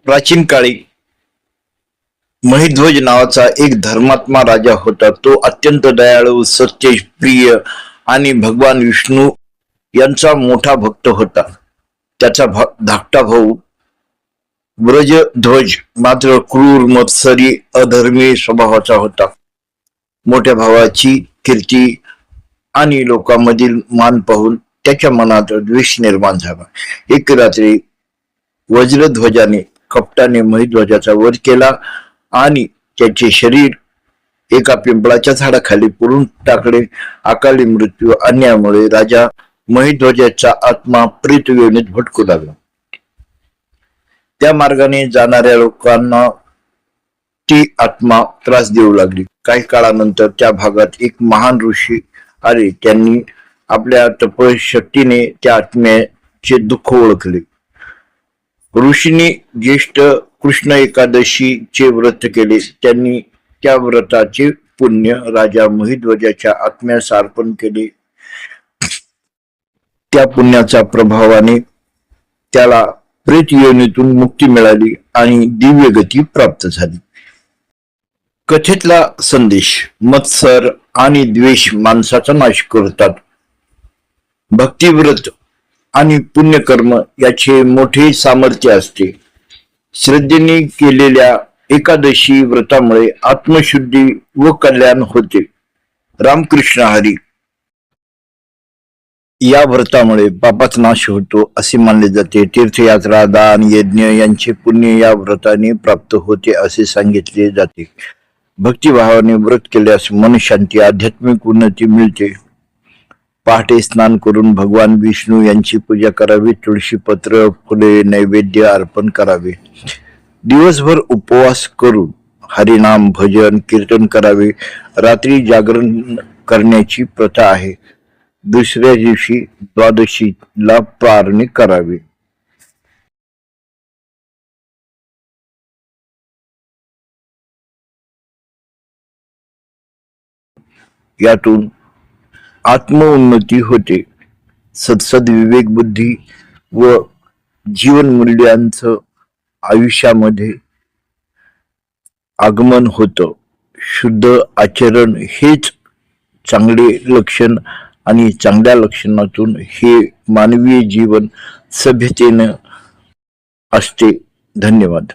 प्राचीन काळी महिध्वज नावाचा एक धर्मात्मा राजा होता. तो अत्यंत दयाळू, सत्यप्रिय आणि भगवान विष्णू यांचा मोठा भक्त होता. त्याचा धाकटा भाऊ व्रजध्वज मात्र क्रूर, मत्सरी, अधर्मी स्वभावाचा होता. मोठ्या भावाची कीर्ती आणि लोकांमधील मान पाहून त्याच्या मनात द्वेष निर्माण झाला. एक रात्री वज्रध्वजाने कपटाने महिध्वजाचा वध केला आणि त्याचे शरीर एका पिंपळाच्या झाडाखाली पुरून टाकले. अकाली मृत्यू आणण्यामुळे राजा महिध्वजाचा आत्मा प्रेत योनीत भटकू लागला. त्या मार्गाने जाणाऱ्या लोकांना ती आत्मा त्रास देऊ लागली. काही काळानंतर त्या भागात एक महान ऋषी आले. त्यांनी आपल्या तपशक्तीने त्या आत्म्याचे दुःख ओळखले. ऋषींनी ज्येष्ठ कृष्ण एकादशीचे व्रत केले. त्यांनी त्या व्रताचे पुण्य राजा महिध्वजाच्या आत्म्यास अर्पण केले. त्या पुण्याच्या प्रभावाने त्याला प्रेत योनीतून मुक्ती मिळाली आणि दिव्य गती प्राप्त झाली. कथेतला संदेश: मत्सर आणि द्वेष माणसाचा नाश करतात. भक्तिव्रत आणि पुण्यकर्म याचे मोठे सामर्थ्य असते. श्रद्धेने केलेल्या एकादशी व्रतामुळे आत्मशुद्धी व कल्याण होते. रामकृष्ण हरी. या व्रतामुळे पापाचा नाश होतो असे मानले जाते. तीर्थयात्रा, दान, यज्ञ यांचे पुण्य या व्रताने प्राप्त होते असे सांगितले जाते. भक्तिभावाने व्रत केल्यास मनशांती, आध्यात्मिक उन्नती मिळते. पहाटे स्नान करून भगवान विष्णू यांची पूजा करावी. तुळशी पत्र, फुले, नैवेद्य अर्पण करावे. दिवसभर उपवास करून हरिनाम, भजन, कीर्तन करावे. रात्री जागरण करण्याची प्रथा आहे. दुसऱ्या दिवशी द्वादशीला पारणे करावे. यातून आत्मोन्नती होते. सत्सद विवेक बुद्धी व जीवन मूल्यांचं आयुष्यामध्ये आगमन होतं. शुद्ध आचरण हेच चांगले लक्षण आणि चांगल्या लक्षणातून हे मानवीय जीवन सभ्यतेनं असते. धन्यवाद.